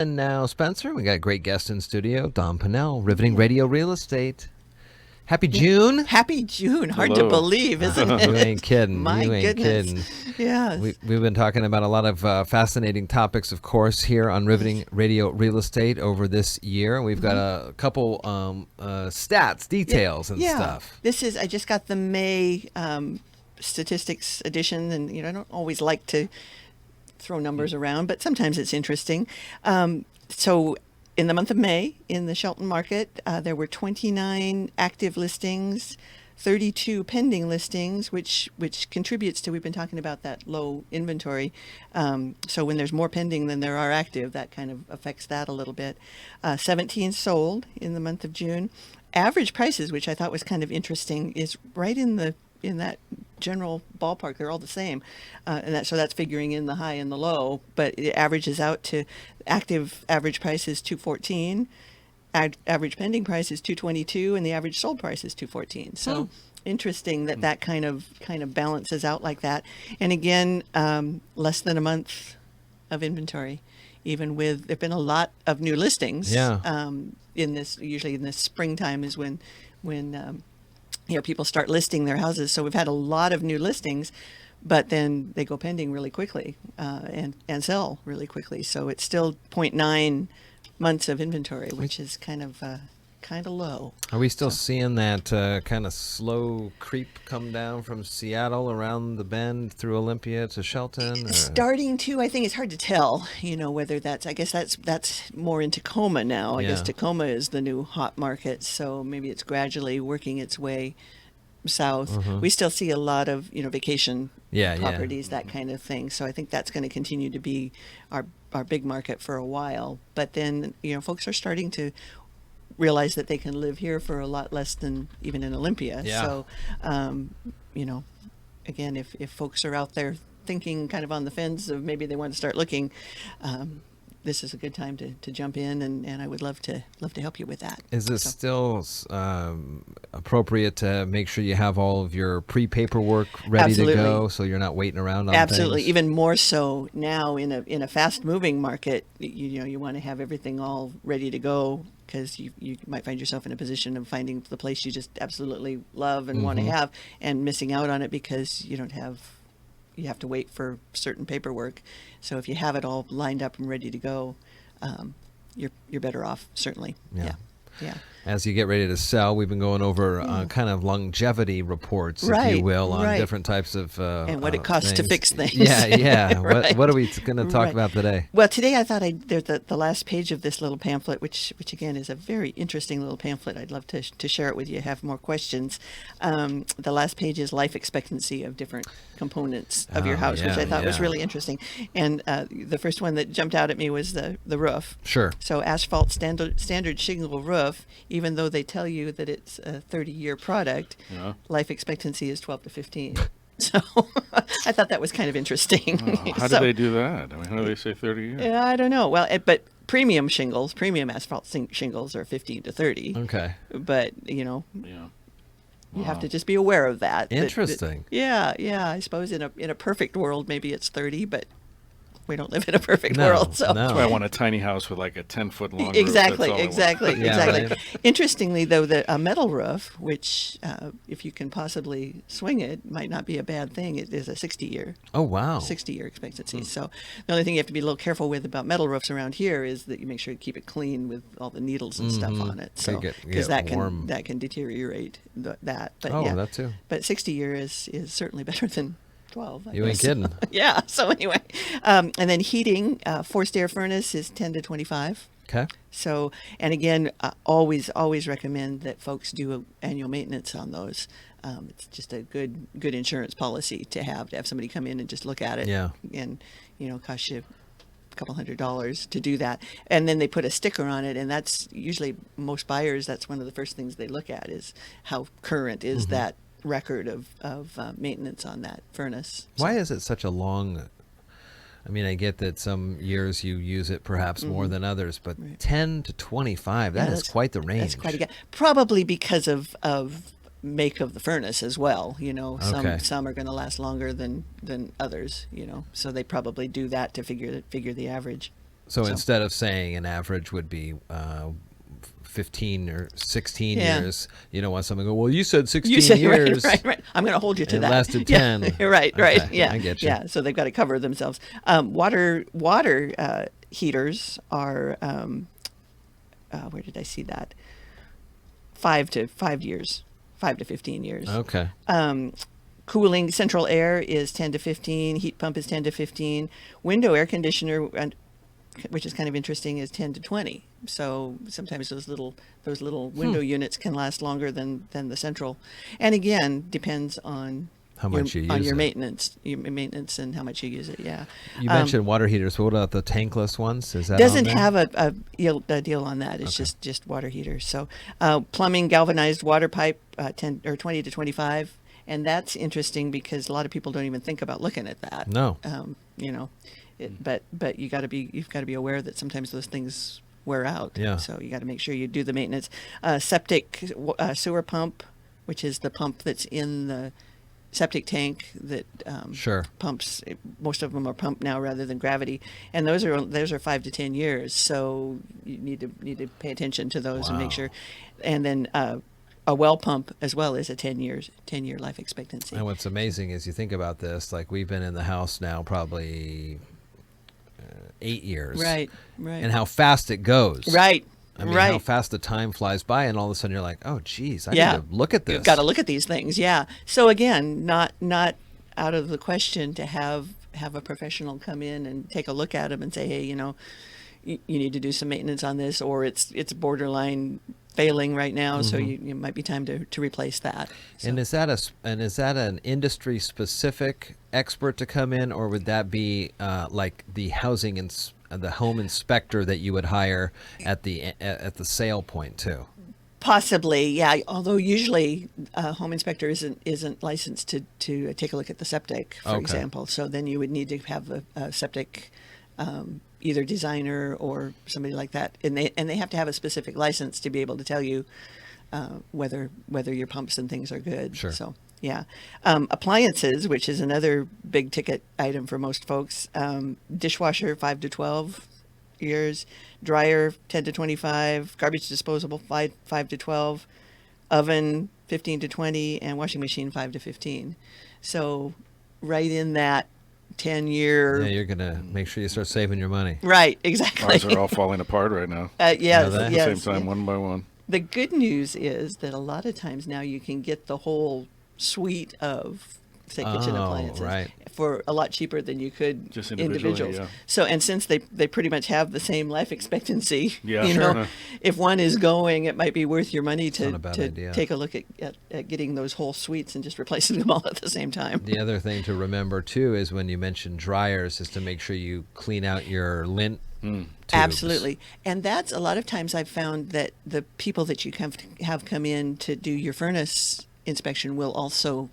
And now, Spencer, we got a great guest in studio, Don Pannell, Riveting Radio Real Estate. Happy June. Happy June. Hard Hello. to believe, isn't it? You ain't kidding. My you ain't goodness. kidding. Yes. We've been talking about a lot of fascinating topics, of course, here on Riveting Radio Real Estate over this year. We've got a couple stats, details, and stuff. I just got the May statistics edition, and I don't always like to throw numbers around, but sometimes it's interesting. So in the month of May, in the Shelton market, there were 29 active listings, 32 pending listings, which contributes to, we've been talking about that low inventory. So when there's more pending than there are active, that kind of affects that a little bit. 17 sold in the month of June. Average prices, which I thought was kind of interesting, is right in that general ballpark. They're all the same, so that's figuring in the high and the low, but it averages out to active average price is $214, average pending price is $222, and the average sold price is $214. So interesting that kind of balances out like that. And again, less than a month of inventory, even with there've been a lot of new listings. Usually in this springtime is when people start listing their houses. So we've had a lot of new listings, but then they go pending really quickly and sell really quickly. So it's still 0.9 months of inventory, which is kind of low. Are we still seeing that kind of slow creep come down from Seattle around the bend through Olympia to Shelton? Or? Starting to, I think it's hard to tell, whether I guess that's more in Tacoma now. I guess Tacoma is the new hot market. So maybe it's gradually working its way south. We still see a lot of, vacation properties, that kind of thing. So I think that's going to continue to be our big market for a while. But then, folks are starting to realize that they can live here for a lot less than even in Olympia. So, again, if folks are out there thinking kind of on the fence of maybe they want to start looking, this is a good time to jump in, and I would love to help you with that. Is it still appropriate to make sure you have all of your pre-paperwork ready to go, so you're not waiting around on Absolutely. things? Even more so now in a fast-moving market, you want to have everything all ready to go, because you might find yourself in a position of finding the place you just absolutely love and want to have, and missing out on it because you have to wait for certain paperwork. So if you have it all lined up and ready to go, you're better off, certainly. Yeah. As you get ready to sell, we've been going over kind of longevity reports, if you will, on different types of and what it costs to fix things. What are we going to talk about today? Well, today I thought there's the last page of this little pamphlet, which again is a very interesting little pamphlet. I'd love to share it with you. Have more questions. The last page is life expectancy of different components of your house, which I thought was really interesting. And the first one that jumped out at me was the roof. Sure. So asphalt standard shingle roof, even though they tell you that it's a 30-year product, life expectancy is 12 to 15. So I thought that was kind of interesting. How do they do that? I mean, how do they say 30 years? Yeah, I don't know. Well, but premium asphalt shingles are 15 to 30. Okay. But, you have to just be aware of that. Interesting. I suppose in a perfect world, maybe it's 30, but we don't live in a perfect world. So That's why I want a tiny house with like a 10-foot long roof. Exactly. Right. Interestingly, though, a metal roof, which if you can possibly swing it, might not be a bad thing. It is a 60-year. Oh, wow. 60-year expectancy. So the only thing you have to be a little careful with about metal roofs around here is that you make sure you keep it clean with all the needles and stuff on it. So because that can deteriorate that. But that too. But 60-year is certainly better than 12. You ain't kidding. Yeah. So anyway, and then heating, forced air furnace is 10 to 25. Okay. So, and again, always recommend that folks do annual maintenance on those. It's just a good insurance policy to have somebody come in and just look at it. Yeah. And cost you a couple $100s to do that. And then they put a sticker on it, and that's usually most buyers. That's one of the first things they look at is how current is that record of maintenance on that furnace. Why is it such a long? I mean, I get that some years you use it perhaps more than others, but 10 to 25, that is quite the range. That's quite a gap. Probably because of make of the furnace as well. Some are going to last longer than others. So they probably do that to figure the average. So instead of saying an average would be 15 or 16 years, you don't want someone to go, well, you said 16 years. Right. I'm going to hold you to it that. lasted 10. Yeah. Right. Okay, Yeah. I get you. Yeah. So they've got to cover themselves. Water heaters are, where did I see that? 5 to 15 years. Okay. Cooling, central air is 10 to 15. Heat pump is 10 to 15. Window air conditioner, which is kind of interesting, is 10 to 20. So sometimes those little window units can last longer than the central. And again, depends on how much you use on your it. maintenance and how much you use it. Yeah. You mentioned water heaters. What about the tankless ones? Is that doesn't on there? have a deal on that. It's just water heaters. So plumbing, galvanized water pipe, 10 or 20 to 25. And that's interesting because a lot of people don't even think about looking at that. No. But you've got to be aware that sometimes those things wear out. Yeah. So you got to make sure you do the maintenance. Septic sewer pump, which is the pump that's in the septic tank that pumps. Most of them are pumped now rather than gravity, and those are 5 to 10 years. So you need to pay attention to those and make sure. And then a well pump as well is a 10-year life expectancy. And what's amazing is you think about this, like we've been in the house now probably 8 years. Right. And how fast it goes. Right. I mean, how fast the time flies by, and all of a sudden you're like, oh, geez, I need to look at this. You've got to look at these things, yeah. So again, not out of the question to have a professional come in and take a look at them and say, hey, you need to do some maintenance on this, or it's borderline failing right now, so you might be time to replace that. So. And is that an industry specific expert to come in, or would that be like the the home inspector that you would hire at the sale point too? Possibly, yeah. Although usually a home inspector isn't licensed to take a look at the septic, for example. So then you would need to have a septic either designer or somebody like that, and they have to have a specific license to be able to tell you whether your pumps and things are good. Sure. So yeah, appliances, which is another big ticket item for most folks. Dishwasher 5 to 12 years, dryer 10 to 25, garbage disposable 5 to 12, oven 15 to 20, and washing machine 5 to 15. So right in that 10-year. Yeah, you're gonna make sure you start saving your money. Right, exactly. Ours are all falling apart right now. Yes, At the same time, one by one. The good news is that a lot of times now you can get the whole suite of kitchen appliances for a lot cheaper than you could just individuals. Yeah. So, and since they pretty much have the same life expectancy, sure. If one is going, it might be worth your money to idea. take a look at getting those whole suites and just replacing them all at the same time. The other thing to remember too is when you mention dryers is to make sure you clean out your lint tubes. Absolutely. And that's a lot of times I've found that the people that you have come in to do your furnace inspection will also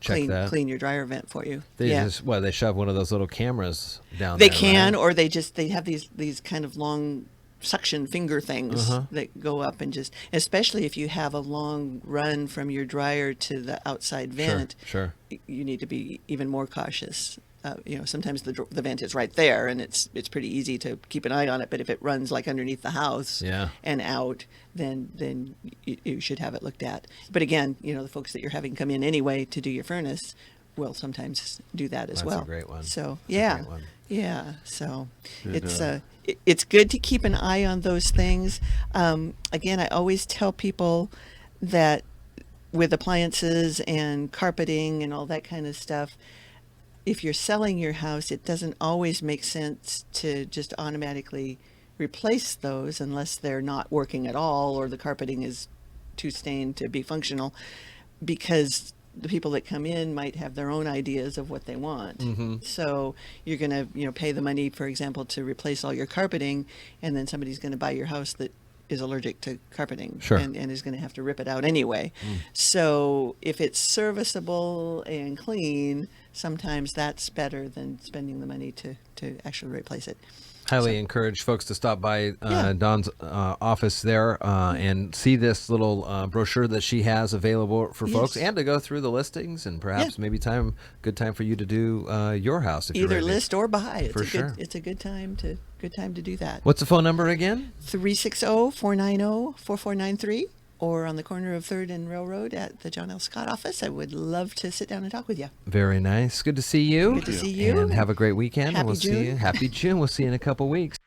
clean your dryer vent for you. They they shove one of those little cameras down they there. They can, right? or they have these kind of long suction finger things that go up and just, especially if you have a long run from your dryer to the outside vent. Sure. You need to be even more cautious. Sometimes the vent is right there, and it's pretty easy to keep an eye on it. But if it runs like underneath the house and out, then you should have it looked at. But again, the folks that you're having come in anyway to do your furnace will sometimes do that as well. That's a great one. So That's a great one. yeah. So it's good to keep an eye on those things. Again, I always tell people that with appliances and carpeting and all that kind of stuff, if you're selling your house, it doesn't always make sense to just automatically replace those unless they're not working at all or the carpeting is too stained to be functional, because the people that come in might have their own ideas of what they want. So you're going to pay the money, for example, to replace all your carpeting, and then somebody's going to buy your house that is allergic to carpeting and is going to have to rip it out anyway. So if it's serviceable and clean, sometimes that's better than spending the money to actually replace it. Highly encourage folks to stop by Yeah. Dawn's office there and see this little brochure that she has available for folks, Yes. and to go through the listings, and perhaps maybe good time for you to do your house if you're Either ready. list or buy. For sure. It's a good time to do that. What's the phone number again? 360-490-4493, or on the corner of 3rd and Railroad at the John L. Scott office. I would love to sit down and talk with you. Very nice. Good to see you. Good to see you. And have a great weekend. And Happy we'll see June. you. Happy June. We'll see you in a couple weeks.